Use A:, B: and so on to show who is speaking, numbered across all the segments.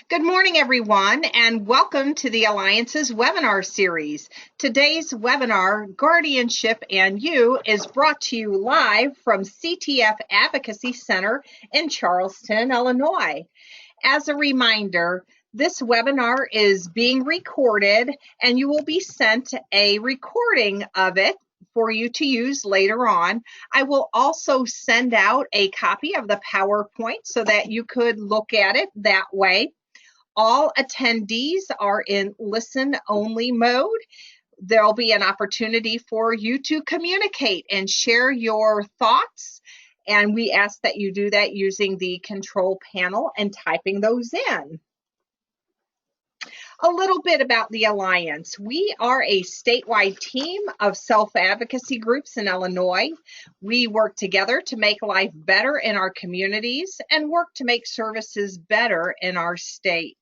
A: Good morning, everyone, and welcome to the Alliance's webinar series. Today's webinar, Guardianship and You, is brought to you live from CTF Advocacy Center in Charleston, Illinois. As a reminder, this webinar is being recorded and you will be sent a recording of it for you to use later on. I will also send out a copy of the PowerPoint so that you could look at it that way. All attendees are in listen-only mode. There'll be an opportunity for you to communicate and share your thoughts, and we ask that you do that using the control panel and typing those in. A little bit about the Alliance. We are a statewide team of self-advocacy groups in Illinois. We work together to make life better in our communities and work to make services better in our state.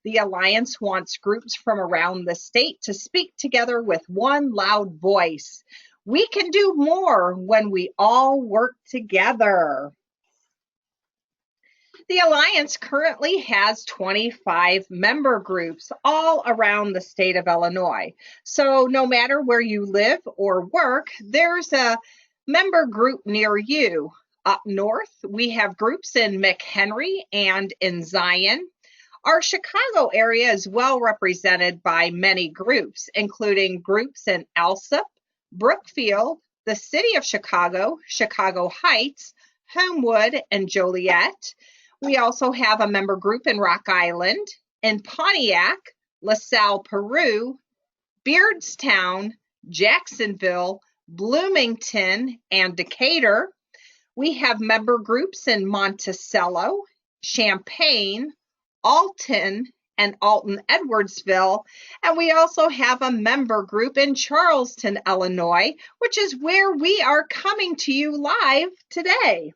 A: The Alliance wants groups from around the state to speak together with one loud voice. We can do more when we all work together. The Alliance currently has 25 member groups all around the state of Illinois. So no matter where you live or work, there's a member group near you. Up north, we have groups in McHenry and in Zion. Our Chicago area is well represented by many groups, including groups in Alsip, Brookfield, the City of Chicago, Chicago Heights, Homewood, and Joliet. We also have a member group in Rock Island, in Pontiac, LaSalle, Peru, Beardstown, Jacksonville, Bloomington, and Decatur. We have member groups in Monticello, Champaign, Alton, and Alton-Edwardsville. And we also have a member group in Charleston, Illinois, which is where we are coming to you live today.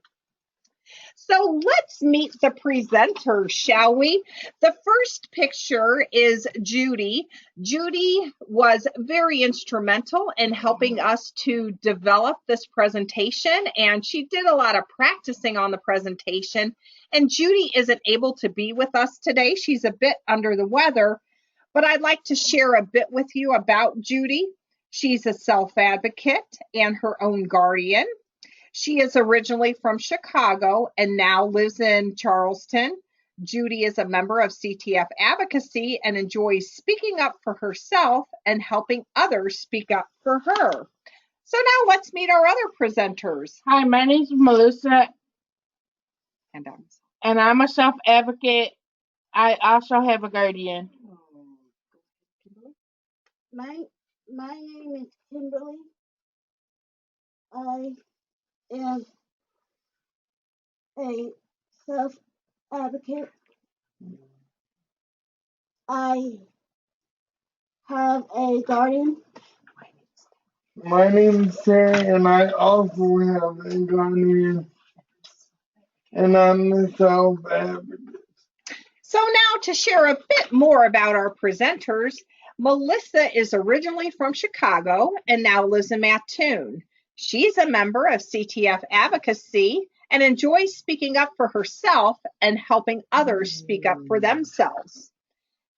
A: So let's meet the presenters, shall we? The first picture is Judy. Judy was very instrumental in helping us to develop this presentation, and she did a lot of practicing on the presentation. And Judy isn't able to be with us today. She's a bit under the weather, but I'd like to share a bit with you about Judy. She's a self-advocate and her own guardian. She is originally from Chicago and now lives in Charleston. Judy is a member of CTF Advocacy and enjoys speaking up for herself and helping others speak up for her. So now let's meet our other presenters.
B: Hi, my name is Melissa, and I'm a self-advocate. I also have a guardian.
C: My name is Kimberly. I am a self-advocate. I have a guardian.
D: My name is Terry, and I also have a guardian, and I'm a self-advocate.
A: So now to share a bit more about our presenters, Melissa is originally from Chicago and now lives in Mattoon. She's a member of CTF Advocacy and enjoys speaking up for herself and helping others speak up for themselves.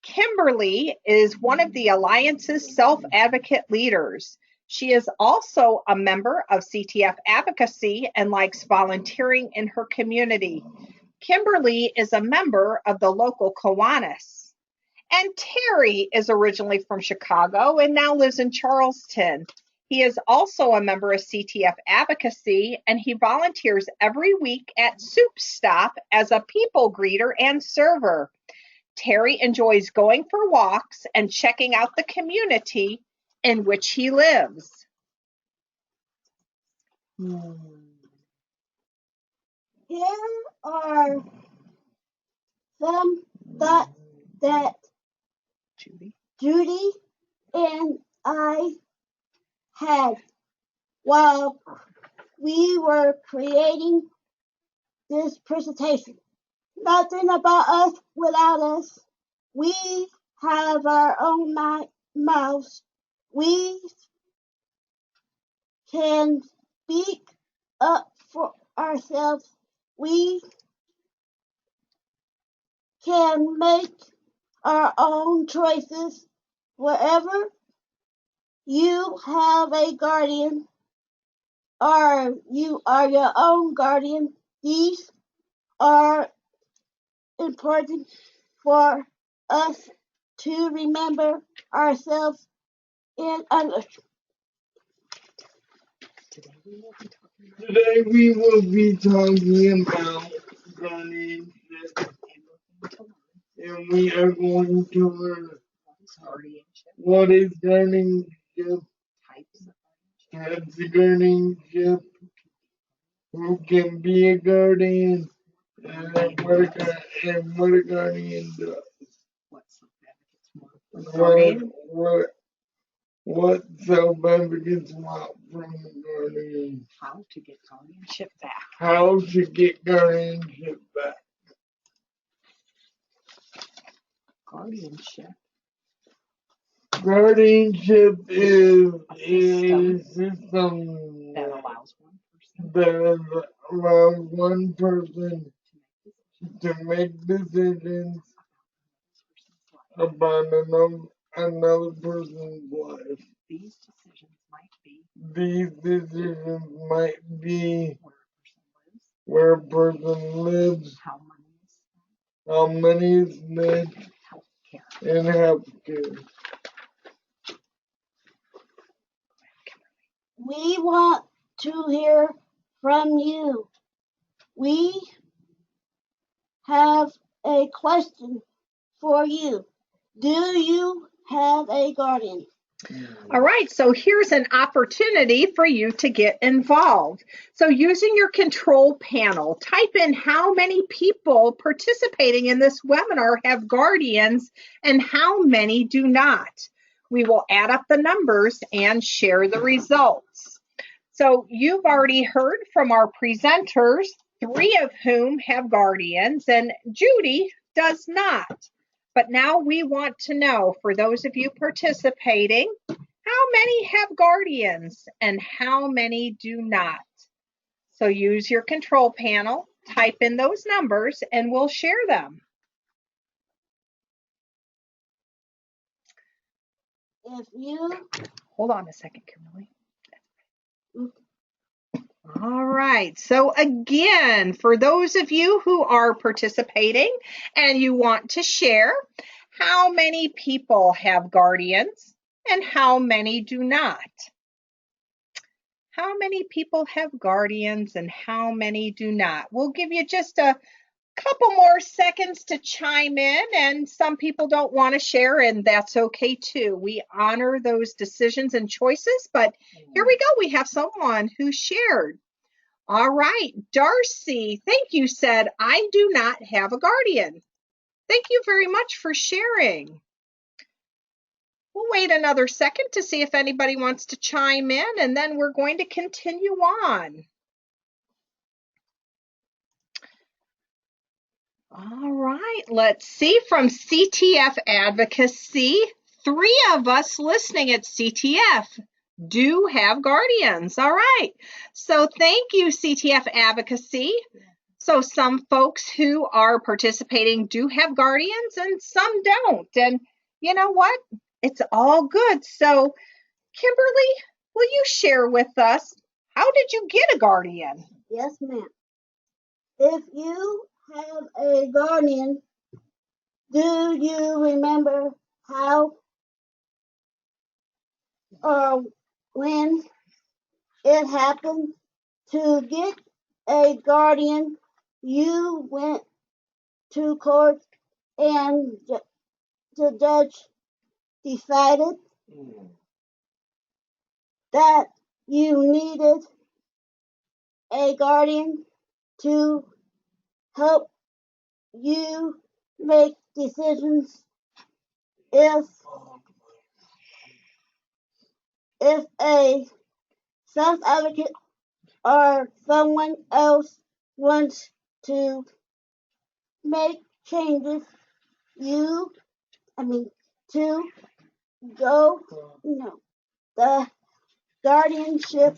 A: Kimberly is one of the Alliance's self-advocate leaders. She is also a member of CTF Advocacy and likes volunteering in her community. Kimberly is a member of the local Kiwanis. And Terry is originally from Chicago and now lives in Charleston. He is also a member of CTF Advocacy, and he volunteers every week at Soup Stop as a people greeter and server. Terry enjoys going for walks and checking out the community in which he lives.
C: Here are some thoughts that Judy and I had while we were creating this presentation. Nothing about us without us. We have our own mouths. We can speak up for ourselves. We can make our own choices. Wherever you have a guardian, or you are your own guardian, these are important for us to remember ourselves and others.
D: Today we will be talking about guardianship, and we are going to learn what is guardianship, types of guardianship, who can be a guardian, and what a guardian does. What self-advocates want from a guardian.
A: How to get guardianship back.
D: How to get guardianship back.
A: Guardianship.
D: Guardianship is a system
A: that
D: allows one person to make decisions about another person's life.
A: These
D: decisions might be where a person lives, how money is spent, and healthcare.
C: We want to hear from you. We have a question for you. Do you have a guardian?
A: All right, so here's an opportunity for you to get involved. So using your control panel, type in how many people participating in this webinar have guardians and how many do not. We will add up the numbers and share the results. So you've already heard from our presenters, 3 of whom have guardians, and Judy does not. But now we want to know, for those of you participating, how many have guardians and how many do not? So use your control panel, type in those numbers, and we'll share them.
C: If you...
A: Hold on a second, Kimberly. All right, so again, for those of you who are participating and you want to share, how many people have guardians and how many do not? How many people have guardians and how many do not? We'll give you just a couple more seconds to chime in, and some people don't want to share, and that's okay too. We honor those decisions and choices, but here we go. We have someone who shared. All right, Darcy, thank you, said, I do not have a guardian. Thank you very much for sharing. We'll wait another second to see if anybody wants to chime in, and then we're going to continue on. All right, let's see, from CTF Advocacy, 3 of us listening at CTF do have guardians. All right, so thank you, CTF Advocacy. So some folks who are participating do have guardians and some don't. And you know what? It's all good. So Kimberly, will you share with us, how did you get a guardian?
C: Yes, ma'am. If you have a guardian, do you remember how or when it happened? To get a guardian, you went to court and the judge decided that you needed a guardian to help you make decisions if a self-advocate or someone else wants to make changes, to go, the guardianship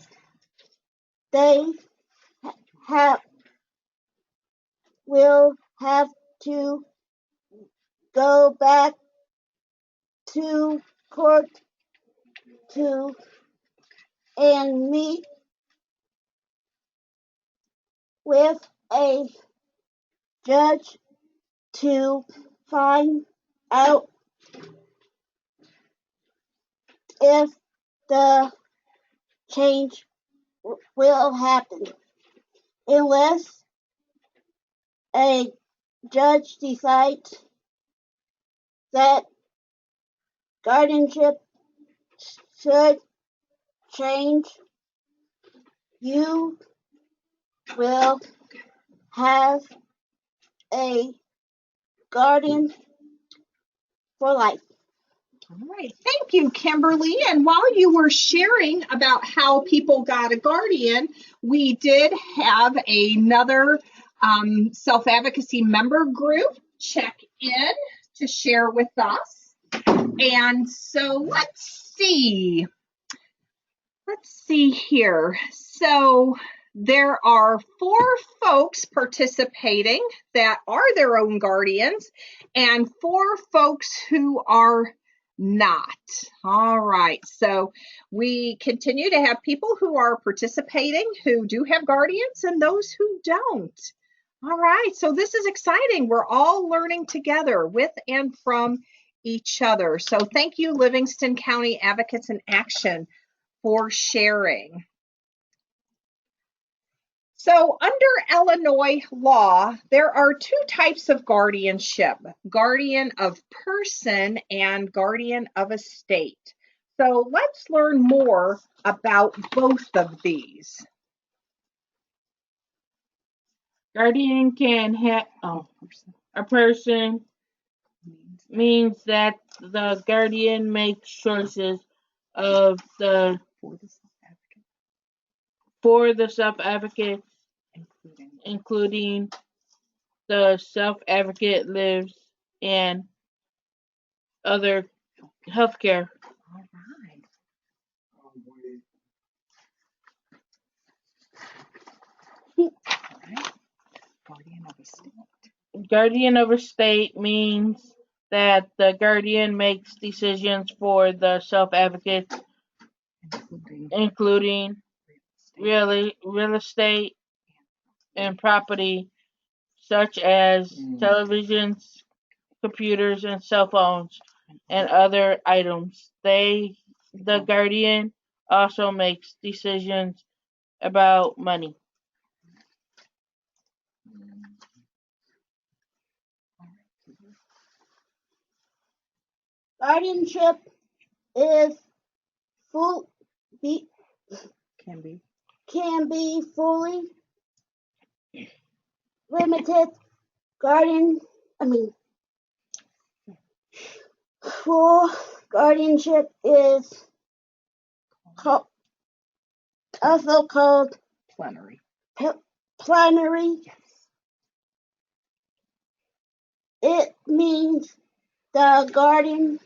C: they will have to go back to court and meet with a judge to find out if the change will happen. Unless a judge decides that guardianship should change, you will have a guardian for life.
A: All right, thank you, Kimberly. And while you were sharing about how people got a guardian, we did have another self-advocacy member group check in to share with us. And so let's see here. So there are 4 folks participating that are their own guardians and 4 folks who are not. All right, so we continue to have people who are participating who do have guardians and those who don't. All right, so this is exciting. We're all learning together with and from each other. So thank you, Livingston County Advocates in Action, for sharing. So under Illinois law, there are 2 types of guardianship, guardian of person and guardian of estate. So let's learn more about both of these.
B: Guardian can have a person means that the guardian makes choices of the for the self-advocate, including the self-advocate lives and other healthcare.
A: All right. Guardian of estate.
B: Guardian of estate means that the guardian makes decisions for the self-advocate, including real estate and property, such as televisions, computers, and cell phones, and other items. The guardian also makes decisions about money.
C: Guardianship is can be fully limited. Full guardianship is also called
A: Plenary.
C: Plenary.
A: Yes.
C: It means the guardian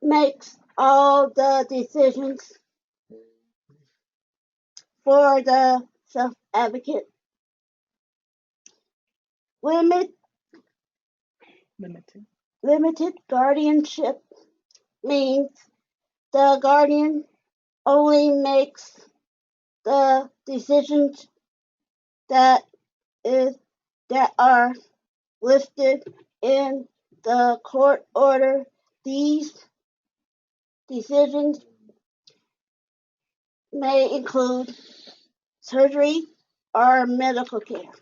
C: makes all the decisions for the self-advocate. Limited guardianship means the guardian only makes the decisions that are listed in the court order. These decisions may include surgery or medical care.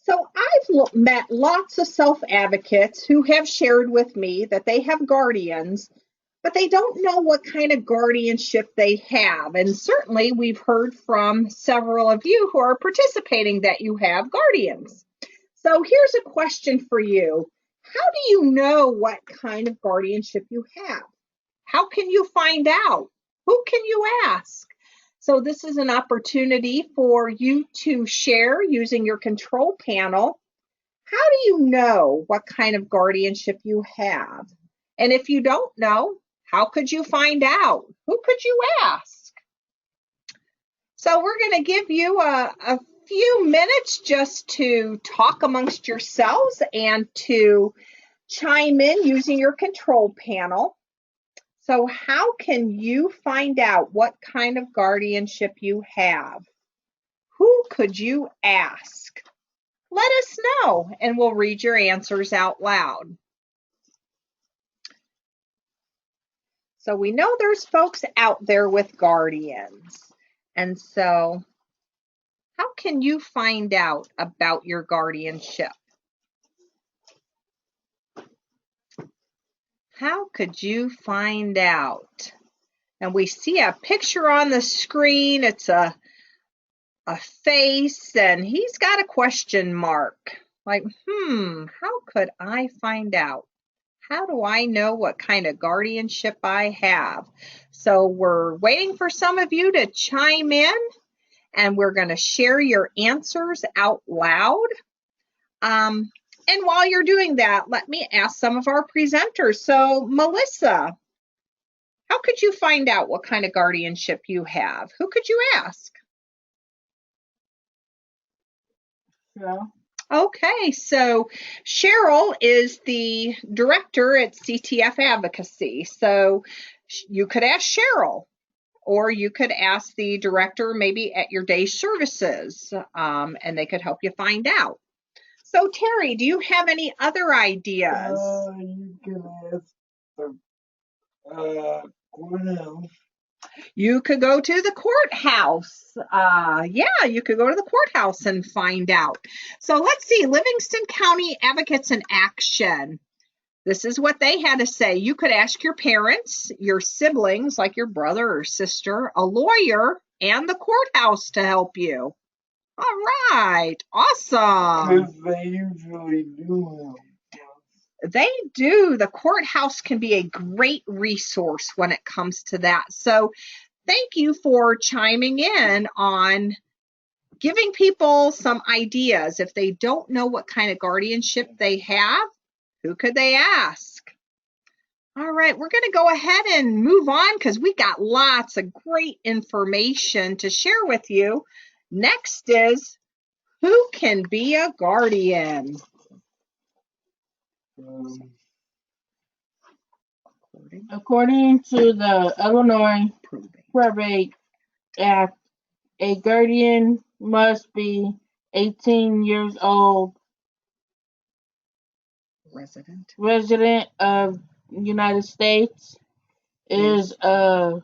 A: So I've met lots of self-advocates who have shared with me that they have guardians, but they don't know what kind of guardianship they have. And certainly we've heard from several of you who are participating that you have guardians. So here's a question for you. How do you know what kind of guardianship you have? How can you find out? Who can you ask? So this is an opportunity for you to share using your control panel. How do you know what kind of guardianship you have? And if you don't know, how could you find out? Who could you ask? So we're going to give you a few minutes just to talk amongst yourselves and to chime in using your control panel. So how can you find out what kind of guardianship you have? Who could you ask? Let us know and we'll read your answers out loud. So we know there's folks out there with guardians. And so how can you find out about your guardianship? How could you find out? And we see a picture on the screen. It's a face, and he's got a question mark. Like, how could I find out? How do I know what kind of guardianship I have? So we're waiting for some of you to chime in, and we're going to share your answers out loud. And while you're doing that, let me ask some of our presenters. So, Melissa, how could you find out what kind of guardianship you have? Who could you ask?
B: Yeah.
A: Okay, so Cheryl is the director at CTF Advocacy. So you could ask Cheryl, or you could ask the director maybe at your day services, and they could help you find out. So Terry, do you have any other ideas?
D: You can ask the courthouse.
A: You could go to the courthouse. Yeah, you could go to the courthouse and find out. So let's see, Livingston County Advocates in Action. This is what they had to say. You could ask your parents, your siblings, like your brother or sister, a lawyer, and the courthouse to help you. All right, awesome.
D: Because they usually do help.
A: They do. The courthouse can be a great resource when it comes to that. So thank you for chiming in on giving people some ideas. If they don't know what kind of guardianship they have, who could they ask? All right, we're going to go ahead and move on because we got lots of great information to share with you. Next is, who can be a guardian?
B: According to the Illinois Probate Act, a guardian must be 18 years old, resident of the United States, is a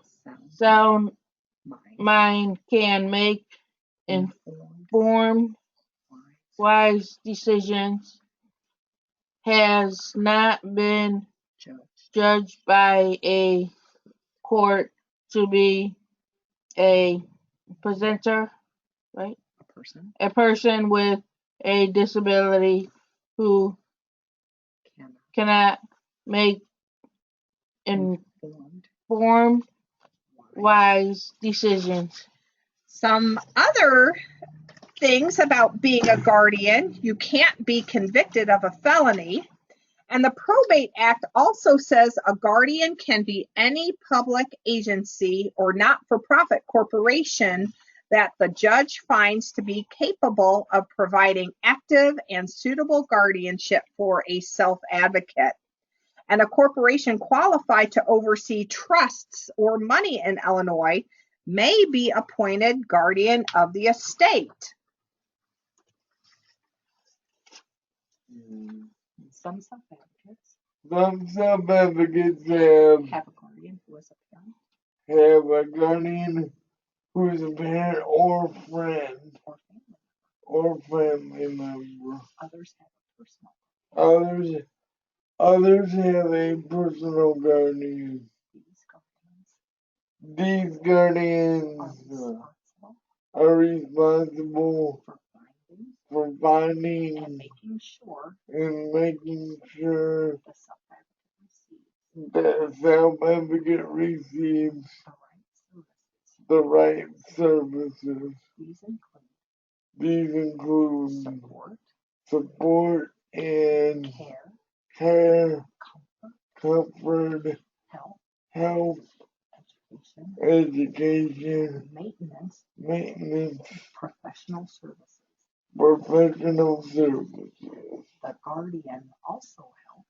B: sound mind, can make informed, wise decisions, has not been judged by a court to be a presenter, right? A person with a disability who cannot make informed, wise decisions.
A: Some other things about being a guardian: you can't be convicted of a felony. And the Probate Act also says a guardian can be any public agency or not-for-profit corporation that the judge finds to be capable of providing active and suitable guardianship for a self-advocate. And a corporation qualified to oversee trusts or money in Illinois may be appointed guardian of the estate. Some self-advocates have a guardian who is a parent.
D: Have a guardian who is a parent or friend or family member. Others have a personal guardian. These guardians are responsible for finding and making sure that self-advocate receives the right services. These include support and care, comfort, health, education, maintenance, professional professional services.
A: The Guardian also helps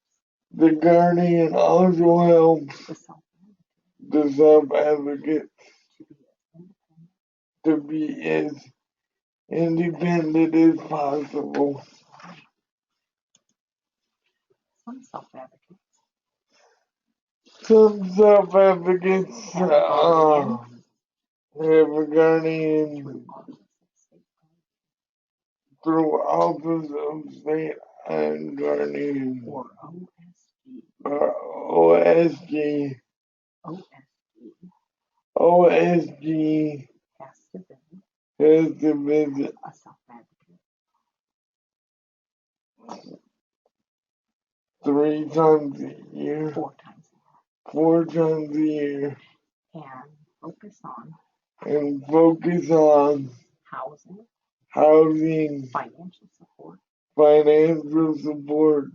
D: The Guardian also helps
A: the
D: the self-advocates
A: to be as
D: to be as independent as possible.
A: some self-advocates
D: Some self-advocates
A: have a
D: have a guardian
A: through Office of State
D: through Office of State and Guardian
A: or
D: OSG. OSG
A: has
D: has to visit
A: a self-advocate
D: 3 times a year,
A: 4 times
D: 4 times a year,
A: and focus on
D: and focus on
A: housing,
D: housing,
A: financial support,
D: financial support,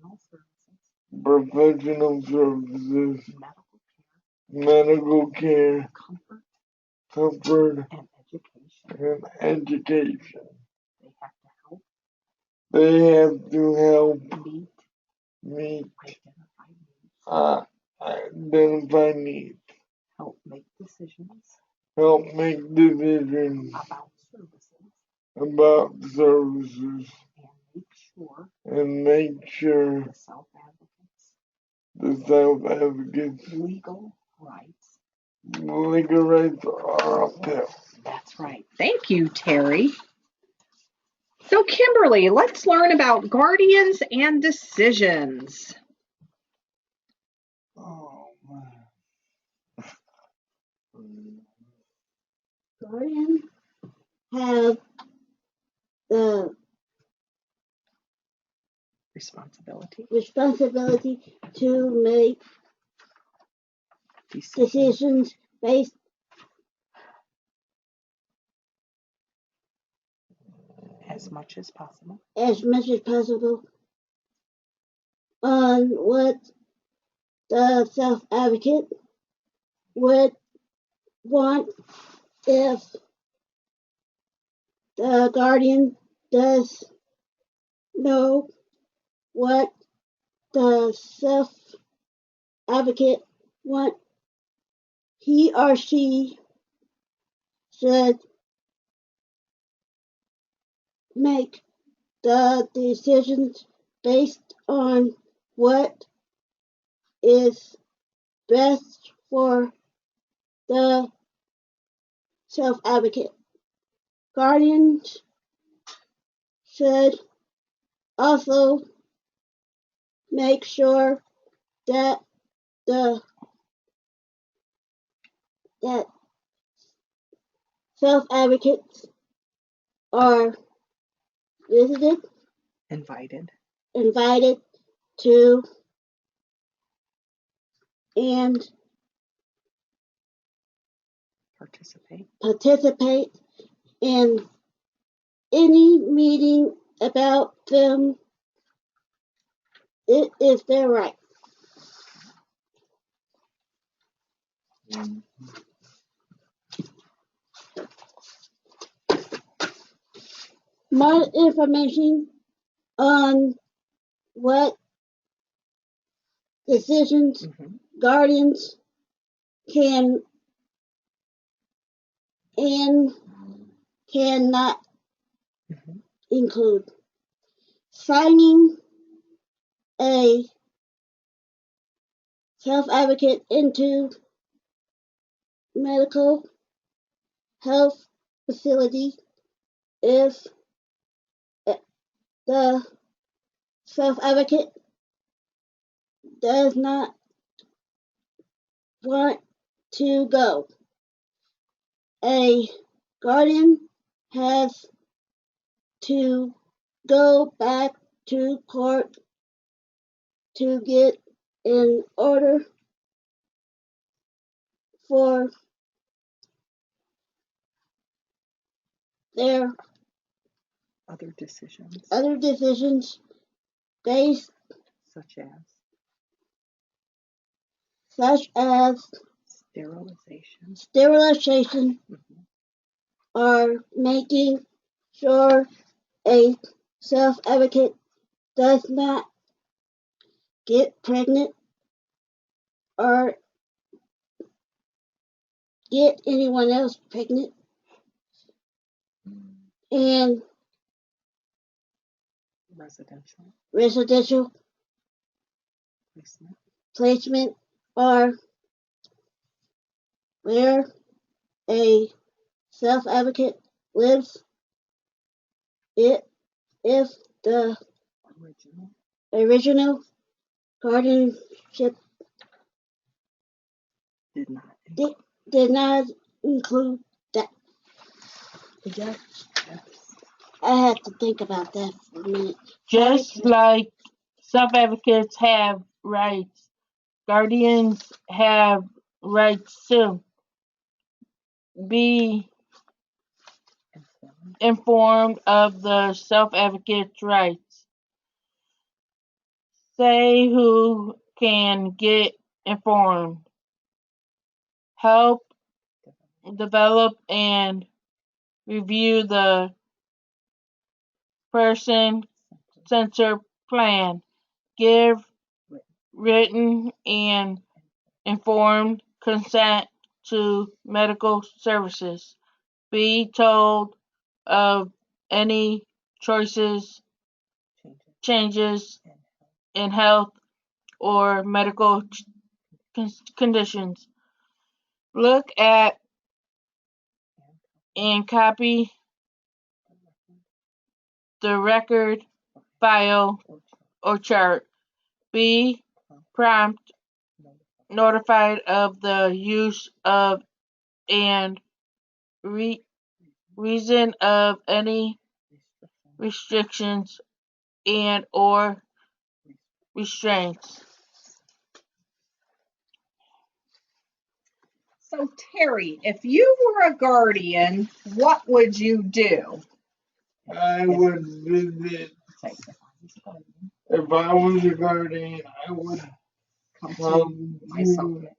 A: professional services,
D: professional services,
A: medical
D: medical care,
A: comfort,
D: comfort,
A: and education.
D: and education.
A: They have to help
D: They have to help
A: meet
D: meet
A: identify needs,
D: identify needs,
A: help make decisions
D: help make decisions
A: about services,
D: about services,
A: and make sure
D: and make sure
A: the self-advocates'
D: the self-advocates'
A: legal rights.
D: legal rights are upheld.
A: That's right. Thank you, Terry. So, Kimberly, let's learn about guardians and decisions.
D: Oh,
C: Guardians have the
A: Responsibility
C: to make decisions based
A: as much as possible
C: on what the self-advocate would want. If the guardian does know what the self-advocate wants, he or she should make the decisions based on what is best for the self-advocate. Guardians should also make sure that the that self-advocates are visited, invited to, and participate in any meeting about them if they're right. More information on what decisions guardians can and cannot include. Signing a self-advocate into medical health facility if the self-advocate does not want to go. A guardian has to go back to court to get an order for their
A: other decisions
C: based
A: such
C: as sterilization, or making sure a self-advocate does not get pregnant or get anyone else pregnant, and residential placement are where a self-advocate lives. If the original guardianship did not include that. I had to think about that for a minute.
B: Just like self-advocates have rights, guardians have rights too. Be informed of the self-advocate's rights. Say who can get informed. Help develop and review the person-centered plan. Give written and informed consent to medical services. Be told of any changes in health or medical conditions. Look at and copy the record, file, or chart. Be prompt notified of the use of and reason of any restrictions and or restraints.
A: So, Terry, if you were a guardian, what would you do?
D: I would visit. If I was a guardian, I would come to.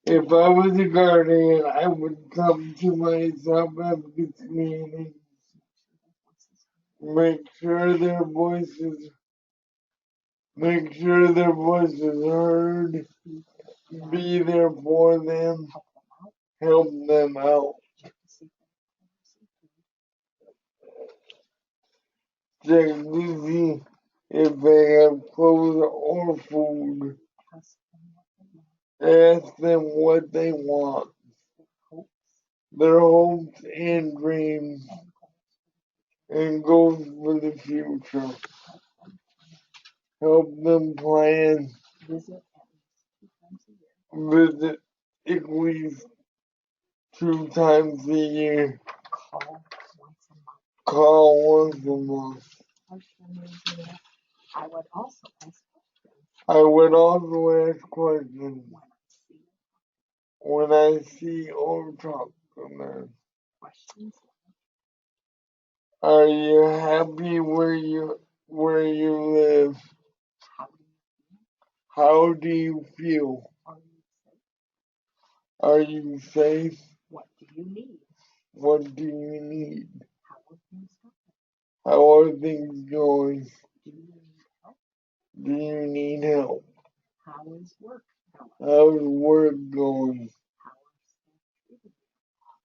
D: If I was a guardian, I would come to my self-advocacy meetings, make sure their voices heard, be there for them, help them out. Check to see if they have clothes or food. Ask them what they want, their hopes and dreams, and goals for the future. Help them plan. Visit at least 2 times a year. Call once a month. I would also ask questions when I see or talk to them. Are you happy where you live? How do you feel? Are you safe? What do you need? How are things going? Do you need help? How's work going?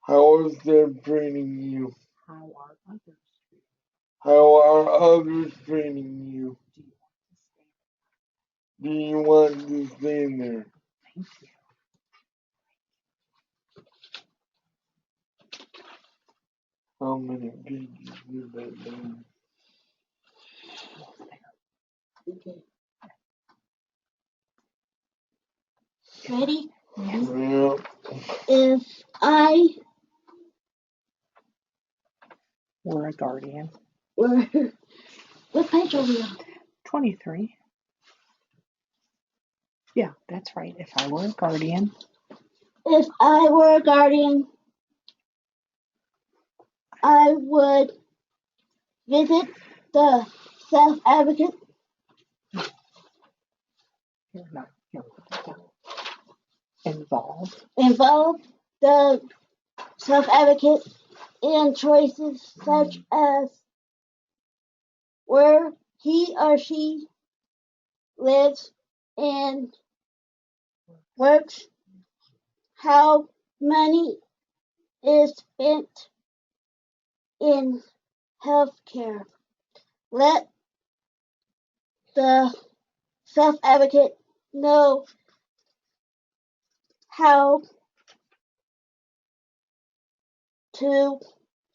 D: How is that treating you? How are others treating you? Do you want to stay there? How many pages did that do?
C: Ready?
D: Yeah.
C: If I
A: We're a guardian.
C: were, what page are we on?
A: 23. Yeah, that's right. If I were a guardian.
C: If I were a guardian, I would visit the self-advocate.
A: Involve
C: Involve the self-advocate in choices such as where he or she lives and works, how money is spent in healthcare. Let the self-advocate know how to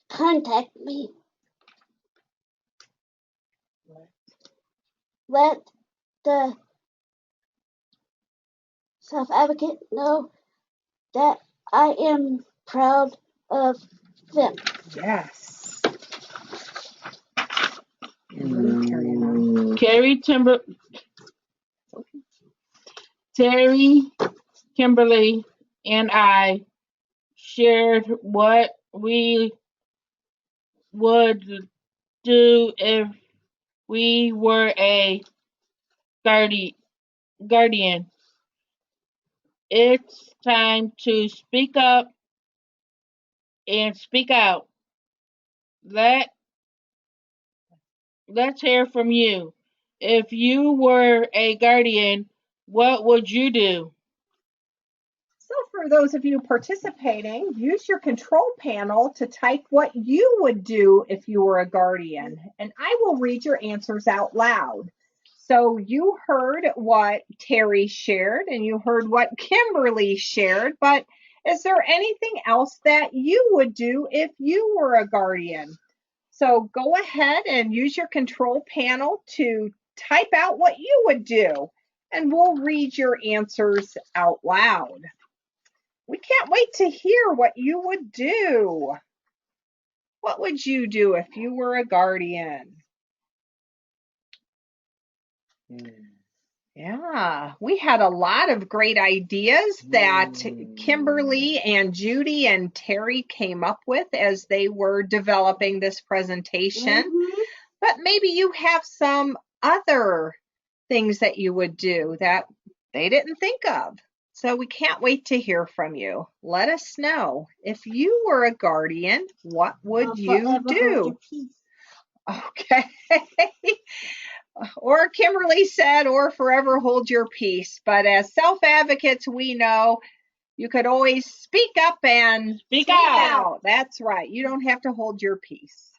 C: contact me. Let the self-advocate know that I am proud of them.
A: Yes.
B: Terry, Kimberly, and I shared what we would do if we were a guardian. It's time to speak up and speak out. Let's hear from you. If you were a guardian, what would you do?
A: So for those of you participating, use your control panel to type what you would do if you were a guardian, and I will read your answers out loud. So you heard what Terry shared and you heard what Kimberly shared, but is there anything else that you would do if you were a guardian? So go ahead and use your control panel to type out what you would do, and we'll read your answers out loud. We can't wait to hear what you would do. What would you do if you were a guardian? Yeah, we had a lot of great ideas that Kimberly and Judy and Terry came up with as they were developing this presentation. But maybe you have some other things that you would do that they didn't think of. So we can't wait to hear from you. Let us know. If you were a guardian, what would you do? Okay. Or Kimberly said, or forever hold your peace. But as self-advocates, we know you could always speak up and
B: Speak out.
A: That's right. You don't have to hold your peace.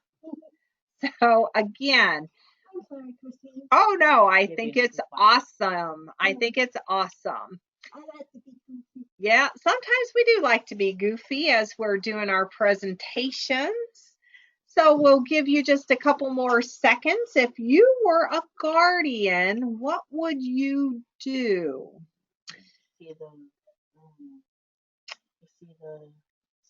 A: So again,
C: I'm sorry, Christine.
A: oh no, I think it's awesome. I think it's awesome.
C: I like to be goofy.
A: Yeah, sometimes we do like to be goofy as we're doing our presentations. So we'll give you just a couple more seconds. If you were a guardian, what would you do?
B: See the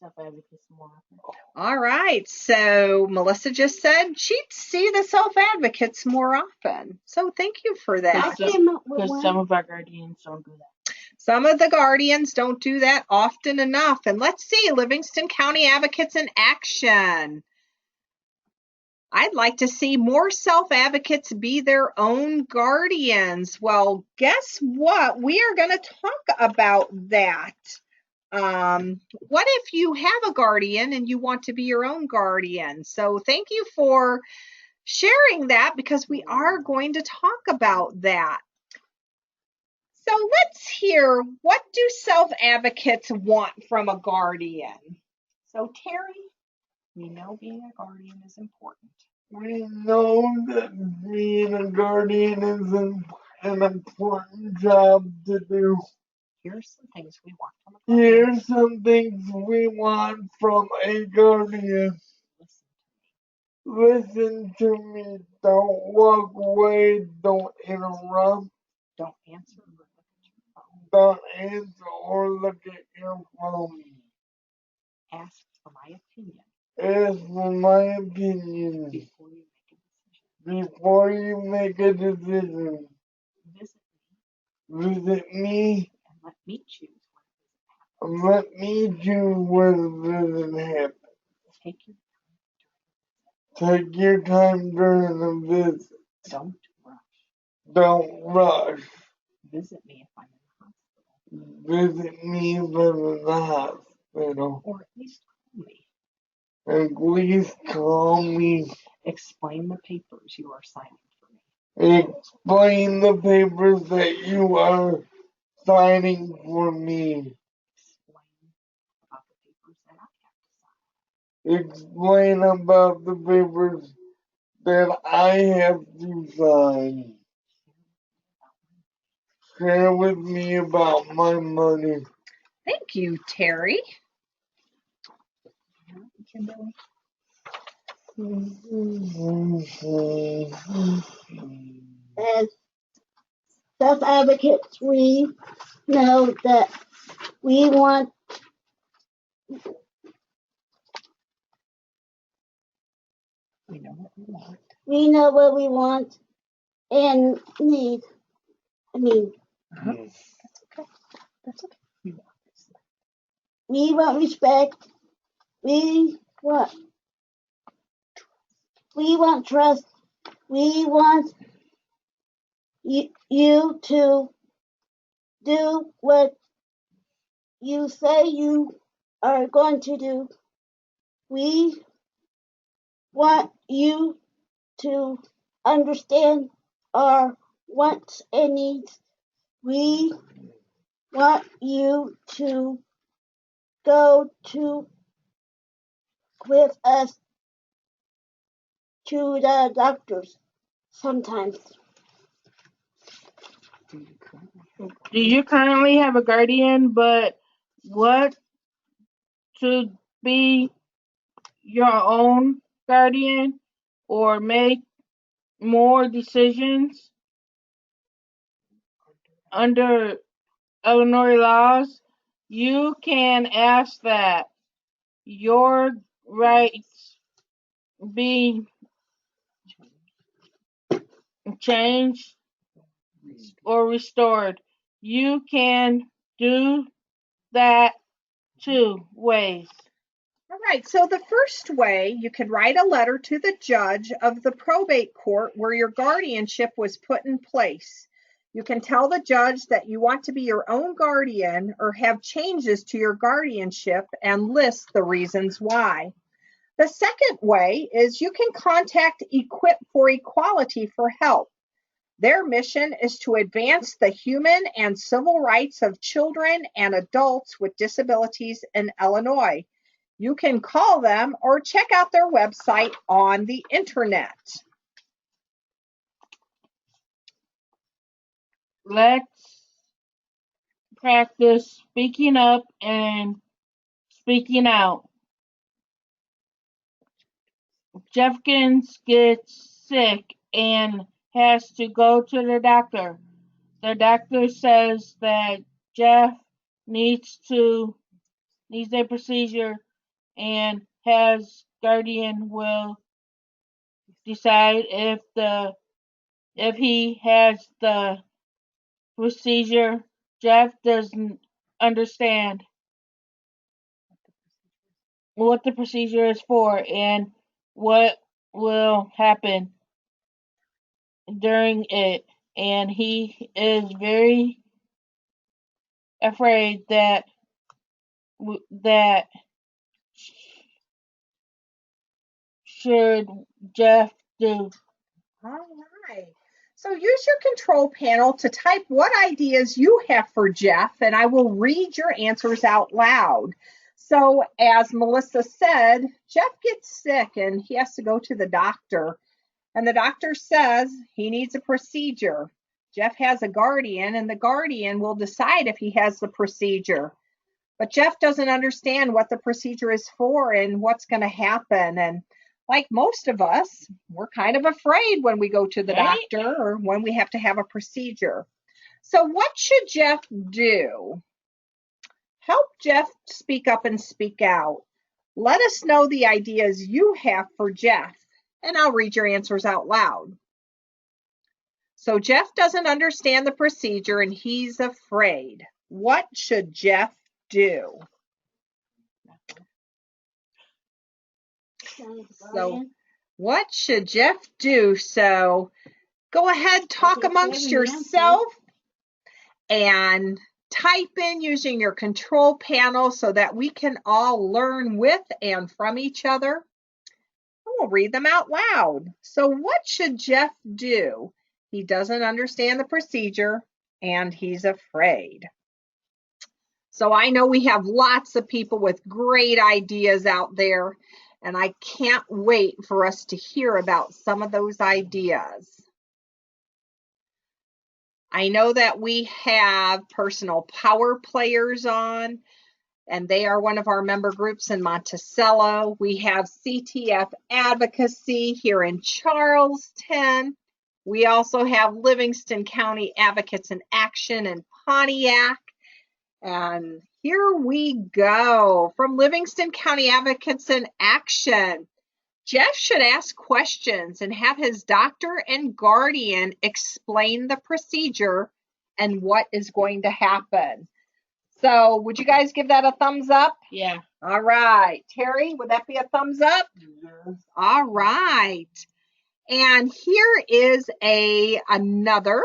B: self-advocacy more often.
A: All right, so Melissa just said she'd see the self-advocates more often. So thank you for that.
B: Because some of our guardians don't do that.
A: Some of the guardians don't do that often enough. And let's see, Livingston County Advocates in Action. I'd like to see more self-advocates be their own guardians. Well, guess what? We are going to talk about that. What if you have a guardian and you want to be your own guardian? So thank you for sharing that, because we are going to talk about that. So let's hear, what do self-advocates want from a guardian? So Terry, we know being a guardian is important.
D: We know that being a guardian is an important job to do.
A: Here's some things we want from a guardian.
D: Here's some things we want from a guardian. Listen to me. Don't walk away. Don't interrupt.
A: Don't answer or look at your phone.
D: Don't answer or look at your phone.
A: Ask for my opinion.
D: Ask for my opinion before you make a decision. Visit me.
A: And let me choose
D: when the visit happens.
A: Take your time during the
D: Take your time during the visit.
A: Don't rush.
D: Don't rush.
A: Visit me if I'm in the hospital.
D: Visit me if I'm in the hospital.
A: Or at least call me.
D: and please call me.
A: Explain the papers you are signing for me.
D: Explain the papers that you are signing for me.
A: Explain about the papers that I have to sign.
D: Explain about the papers that I have to sign. Share with me about my money.
A: Thank you, Terry.
C: As self-advocates, we know that we want
A: We know what we want.
C: we know what we want and need.
A: That's okay. That's okay. You want this.
C: We want respect. We want trust. We want you to do what you say you are going to do. We want you to understand our wants and needs. We want you to go with us to the doctors sometimes.
B: Do you currently have a guardian, but what to be your own guardian or make more decisions under Illinois laws? You can ask that your rights be changed or restored. You can do that 2 ways.
A: All right, so the first way, you can write a letter to the judge of the probate court where your guardianship was put in place. You can tell the judge that you want to be your own guardian or have changes to your guardianship and list the reasons why. The second way is you can contact Equip for Equality for help. Their mission is to advance the human and civil rights of children and adults with disabilities in Illinois. You can call them or check out their website on the internet.
B: Let's practice speaking up and speaking out. Jeffkins gets sick and has to go to the doctor. The doctor says that Jeff needs a procedure and his guardian will decide if he has the procedure. Jeff doesn't understand what the procedure is for and what will happen during it, and he is very afraid that should Jeff do.
A: All right. So use your control panel to type what ideas you have for Jeff, and I will read your answers out loud. So as Melissa said, Jeff gets sick and he has to go to the doctor. And the doctor says he needs a procedure. Jeff has a guardian, and the guardian will decide if he has the procedure. But Jeff doesn't understand what the procedure is for and what's going to happen. And like most of us, we're kind of afraid when we go to the doctor or when we have to have a procedure. So what should Jeff do? Help Jeff speak up and speak out. Let us know the ideas you have for Jeff, and I'll read your answers out loud. So Jeff doesn't understand the procedure and he's afraid. What should Jeff do? So what should Jeff do? So go ahead, talk amongst yourself and type in using your control panel so that we can all learn with and from each other. We'll read them out loud. So what should Jeff do? He doesn't understand the procedure and he's afraid. So I know we have lots of people with great ideas out there, and I can't wait for us to hear about some of those ideas. I know that we have personal power players on, and they are one of our member groups in Monticello. We have CTF Advocacy here in Charleston. We also have Livingston County Advocates in Action in Pontiac. And here we go. From Livingston County Advocates in Action, Jeff should ask questions and have his doctor and guardian explain the procedure and what is going to happen. So would you guys give that a thumbs up?
B: Yeah.
A: All right. Terry, would that be a thumbs up?
D: Yes.
A: All right. And here is another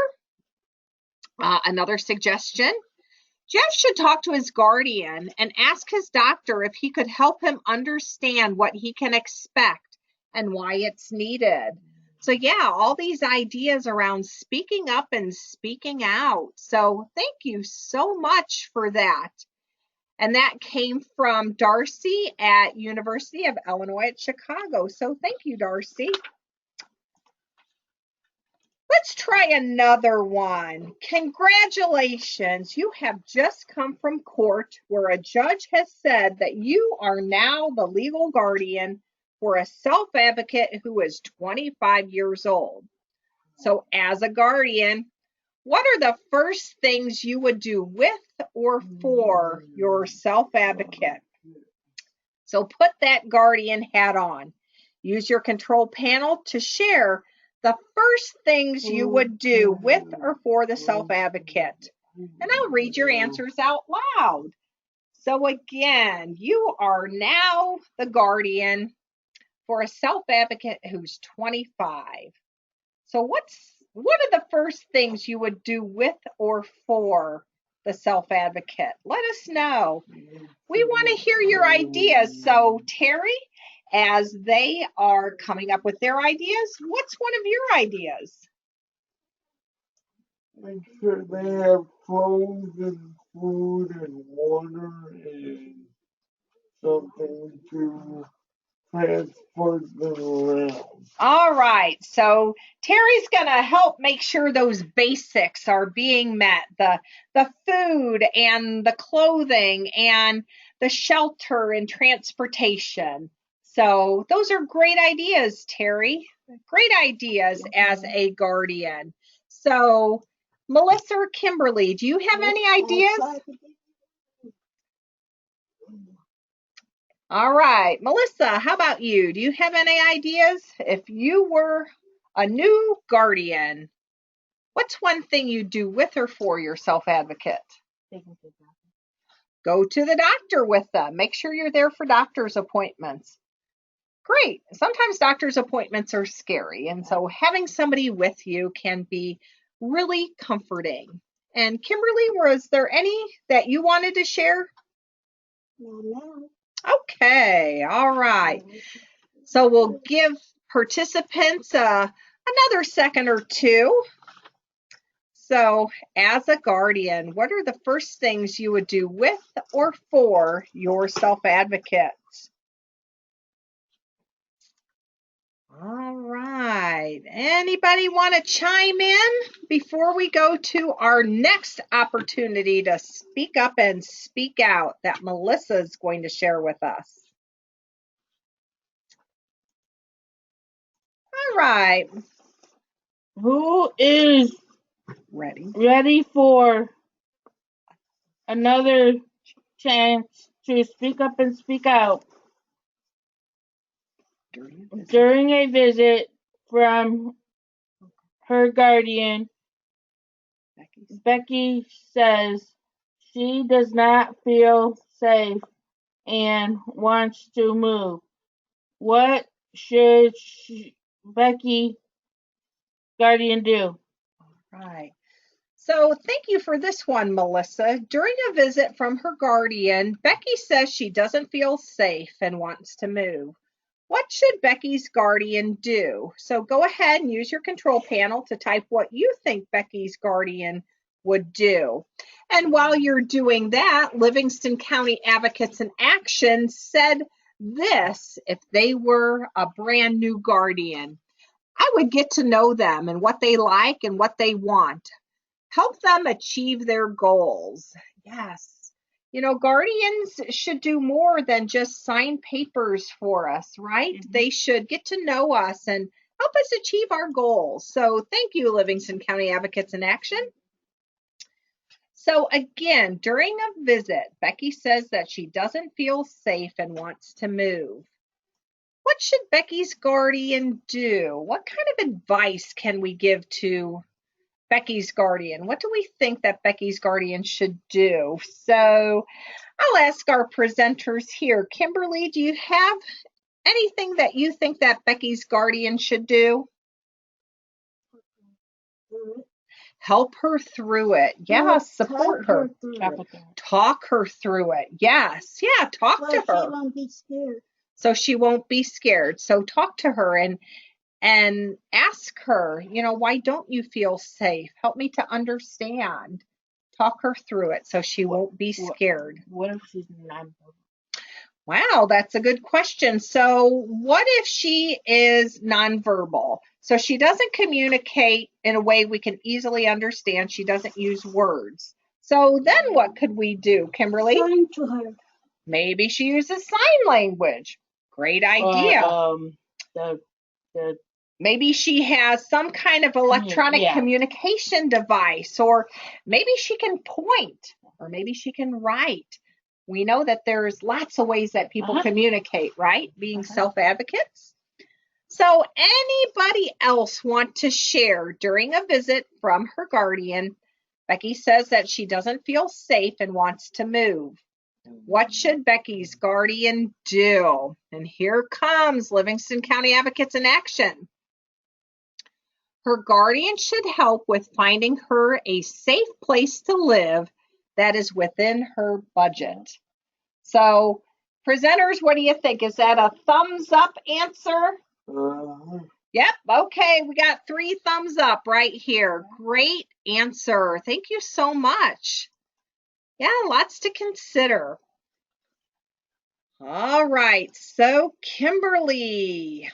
A: suggestion. Jeff should talk to his guardian and ask his doctor if he could help him understand what he can expect and why it's needed. So yeah, all these ideas around speaking up and speaking out. So thank you so much for that. And that came from Darcy at University of Illinois at Chicago. So thank you, Darcy. Let's try another one. Congratulations, you have just come from court where a judge has said that you are now the legal guardian for a self-advocate who is 25 years old. So as a guardian, what are the first things you would do with or for your self-advocate? So put that guardian hat on. Use your control panel to share the first things you would do with or for the self-advocate. And I'll read your answers out loud. So again, you are now the guardian for a self-advocate who's 25. So what are the first things you would do with or for the self-advocate? Let us know. We want to hear your ideas. So Terry, as they are coming up with their ideas, what's one of your ideas?
D: Make sure they have clothes and food and water and something to transport them around.
A: All right, so Terry's going to help make sure those basics are being met, the food and the clothing and the shelter and transportation. So those are great ideas, Terry. Great ideas as a guardian. So Melissa or Kimberly, do you have any ideas? All right, Melissa, how about you? Do you have any ideas? If you were a new guardian, what's one thing you do with or for your self-advocate? Go to the doctor with them. Make sure you're there for doctor's appointments. Great. Sometimes doctor's appointments are scary, and so having somebody with you can be really comforting. And Kimberly, was there any that you wanted to share?
C: No.
A: Okay, all right. So we'll give participants another second or two. So as a guardian, what are the first things you would do with or for your self-advocates? All right. Anybody want to chime in before we go to our next opportunity to speak up and speak out that Melissa is going to share with us? All right.
B: Who is
A: Ready
B: for another chance to speak up and speak out during a visit from her guardian? Becky says she does not feel safe and wants to move. What should Becky guardian do?
A: Right. So thank you for this one, Melissa. During a visit from her guardian, Becky says she doesn't feel safe and wants to move. What should Becky's guardian do? So go ahead and use your control panel to type what you think Becky's guardian would do. And while you're doing that, Livingston County Advocates in Action said this if they were a brand new guardian. I would get to know them and what they like and what they want. Help them achieve their goals. Yes. You know, guardians should do more than just sign papers for us, right? Mm-hmm. They should get to know us and help us achieve our goals. So thank you, Livingston County Advocates in Action. So again, during a visit, Becky says that she doesn't feel safe and wants to move. What should Becky's guardian do? What kind of advice can we give to Becky's guardian? What do we think that Becky's guardian should do? So I'll ask our presenters here. Kimberly, do you have anything that you think that Becky's guardian should do? Help her through it. Yes, support her. Talk her through it. Yes. Yeah, talk to her.
C: She won't be scared.
A: So she won't be scared. So talk to her and ask her, you know, why don't you feel safe? Help me to understand. Talk her through it so she won't be scared.
B: What if she's nonverbal?
A: Wow, that's a good question. So what if she is nonverbal? So she doesn't communicate in a way we can easily understand. She doesn't use words. So then what could we do, Kimberly?
C: Sign to her.
A: Maybe she uses sign language. Great idea. Maybe she has some kind of electronic communication device, or maybe she can point, or maybe she can write. We know that there's lots of ways that people communicate, right? Being self-advocates. So anybody else want to share during a visit from her guardian? Becky says that she doesn't feel safe and wants to move. What should Becky's guardian do? And here comes Livingston County Advocates in Action. Her guardian should help with finding her a safe place to live that is within her budget. So, presenters, what do you think? Is that a thumbs up answer? Yep. Okay. We got 3 thumbs up right here. Great answer. Thank you so much. Yeah, lots to consider. All right. So, Kimberly.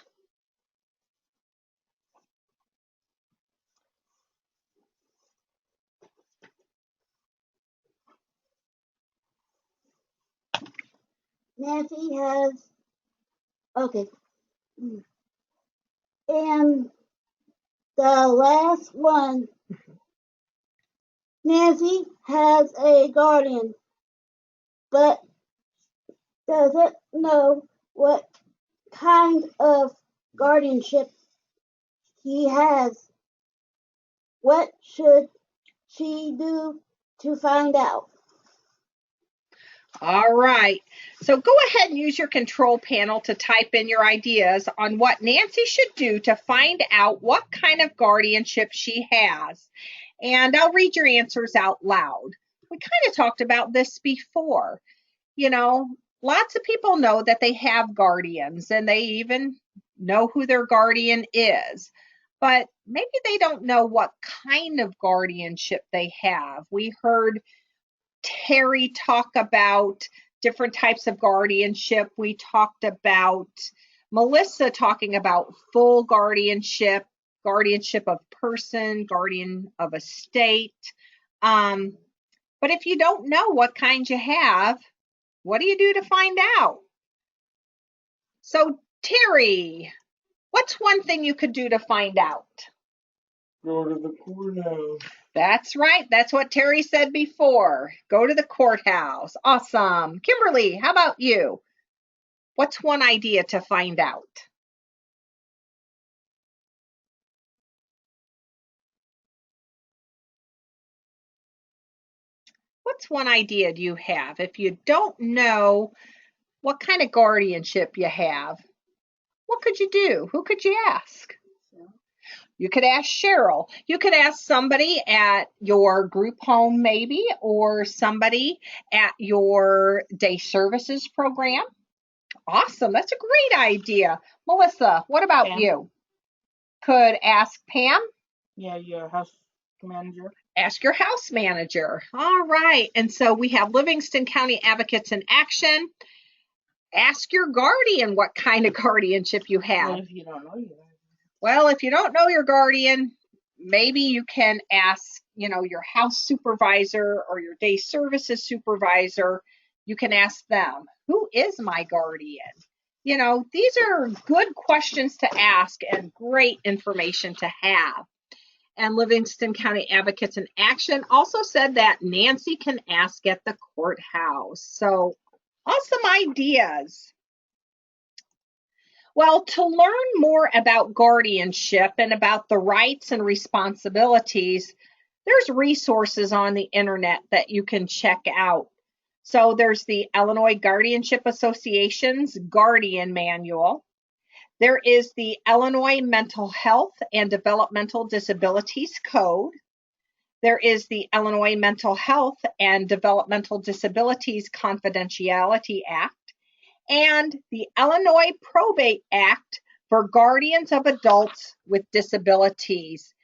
C: Nancy has, okay. And the last one, Nancy has a guardian, but doesn't know what kind of guardianship he has. What should she do to find out?
A: All right. So go ahead and use your control panel to type in your ideas on what Nancy should do to find out what kind of guardianship she has. And I'll read your answers out loud. We kind of talked about this before. You know, lots of people know that they have guardians and they even know who their guardian is. But maybe they don't know what kind of guardianship they have. We heard Terry talk about different types of guardianship. We talked about Melissa talking about full guardianship, guardianship of person, guardian of a state. But if you don't know what kind you have, what do you do to find out? So Terry, what's one thing you could do to find out?
D: Go to the courthouse.
A: That's right. That's what Terry said before. Go to the courthouse. Awesome. Kimberly, how about you? What's one idea to find out? What's one idea do you have? If you don't know what kind of guardianship you have, what could you do? Who could you ask? You could ask Cheryl. You could ask somebody at your group home maybe, or somebody at your day services program. Awesome. That's a great idea. Melissa, what about
B: Pam.
A: you? Could ask Pam.
B: Yeah, your house manager.
A: Ask your house manager. All right. And so we have Livingston County Advocates in Action. Ask your guardian what kind of guardianship you have.
B: Well, if you don't know,
A: Well, if you don't know your guardian, maybe you can ask, your house supervisor or your day services supervisor. You can ask them, who is my guardian? These are good questions to ask and great information to have. And Livingston County Advocates in Action also said that Nancy can ask at the courthouse. So awesome ideas. Well, to learn more about guardianship and about the rights and responsibilities, there's resources on the internet that you can check out. So there's the Illinois Guardianship Association's Guardian Manual. There is the Illinois Mental Health and Developmental Disabilities Code. There is the Illinois Mental Health and Developmental Disabilities Confidentiality Act, and the Illinois Probate Act for guardians of adults with disabilities.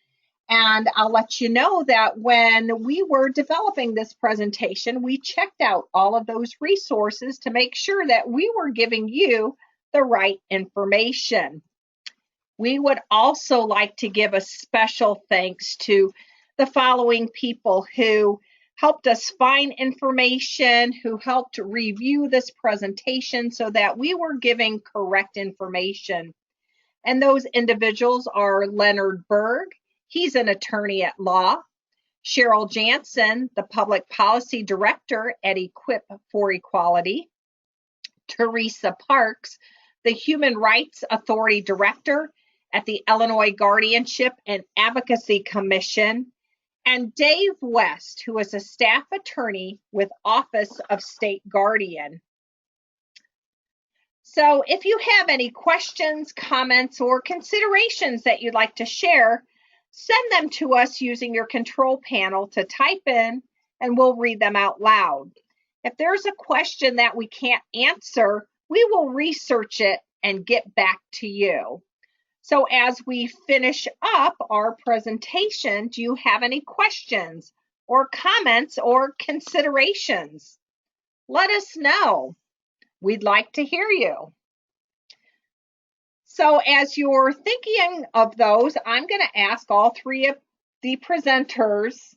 A: And I'll let you know that when we were developing this presentation, we checked out all of those resources to make sure that we were giving you the right information. We would also like to give a special thanks to the following people who helped us find information, who helped review this presentation so that we were giving correct information. And those individuals are Leonard Berg, he's an attorney at law; Cheryl Jansen, the public policy director at Equip for Equality; Teresa Parks, the Human Rights Authority Director at the Illinois Guardianship and Advocacy Commission; and Dave West, who is a staff attorney with Office of State Guardian. So if you have any questions, comments, or considerations that you'd like to share, send them to us using your control panel to type in, and we'll read them out loud. If there's a question that we can't answer, we will research it and get back to you. So as we finish up our presentation, do you have any questions or comments or considerations? Let us know. We'd like to hear you. So as you're thinking of those, I'm going to ask all three of the presenters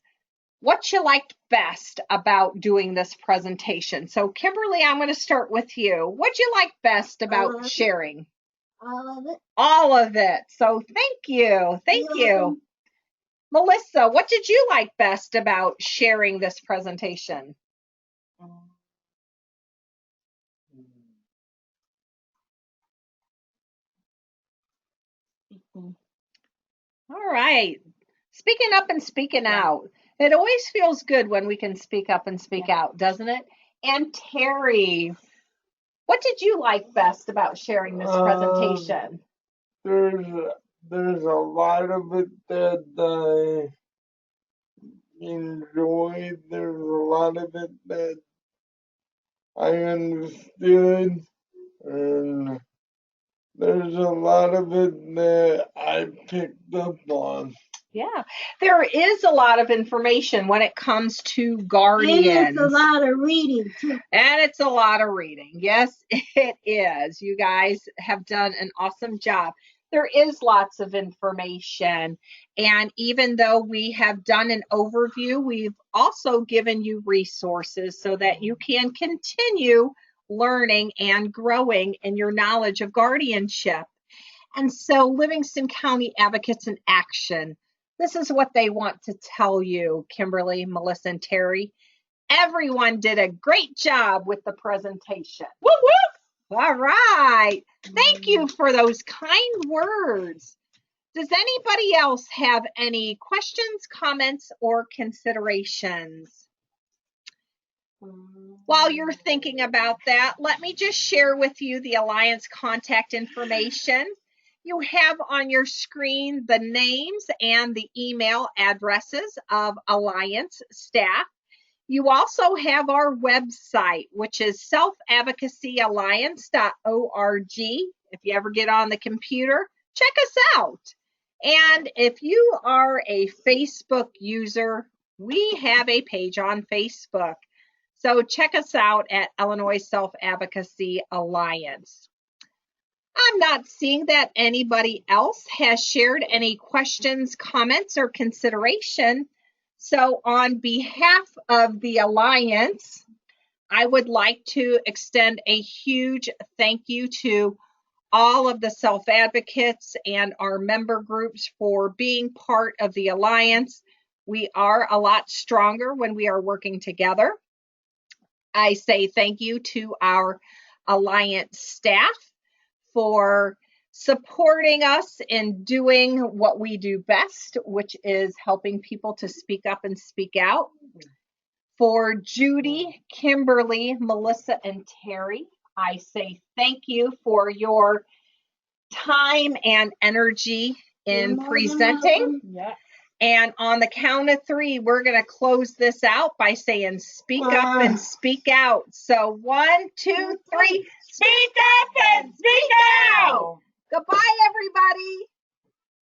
A: what you liked best about doing this presentation. So Kimberly, I'm going to start with you. What'd you like best about sharing?
C: All of it.
A: All of it. So thank you. Thank you. Melissa, what did you like best about sharing this presentation? All right. Speaking up and speaking out. It always feels good when we can speak up and speak out, doesn't it? And Terry, what did you like best about sharing this presentation?
D: There's a lot of it that I enjoyed. There's a lot of it that I understood, and there's a lot of it that I picked up on.
A: Yeah, there is a lot of information when it comes to guardians.
C: And it's a lot of reading, too.
A: And it's a lot of reading. Yes, it is. You guys have done an awesome job. There is lots of information. And even though we have done an overview, we've also given you resources so that you can continue learning and growing in your knowledge of guardianship. And so Livingston County Advocates in Action, this is what they want to tell you, Kimberly, Melissa, and Terry. Everyone did a great job with the presentation. Woo woo! All right. Thank you for those kind words. Does anybody else have any questions, comments, or considerations? While you're thinking about that, let me just share with you the Alliance contact information. You have on your screen the names and the email addresses of Alliance staff. You also have our website, which is selfadvocacyalliance.org. If you ever get on the computer, check us out. And if you are a Facebook user, we have a page on Facebook. So check us out at Illinois Self-Advocacy Alliance. I'm not seeing that anybody else has shared any questions, comments, or consideration. So on behalf of the Alliance, I would like to extend a huge thank you to all of the self-advocates and our member groups for being part of the Alliance. We are a lot stronger when we are working together. I say thank you to our Alliance staff for supporting us in doing what we do best, which is helping people to speak up and speak out. For Judy, Kimberly, Melissa, and Terry, I say thank you for your time and energy in presenting.
B: Yeah.
A: And on the count of 3, we're going to close this out by saying speak up and speak out. So 1, 2, 3, speak up and speak out. Goodbye, everybody.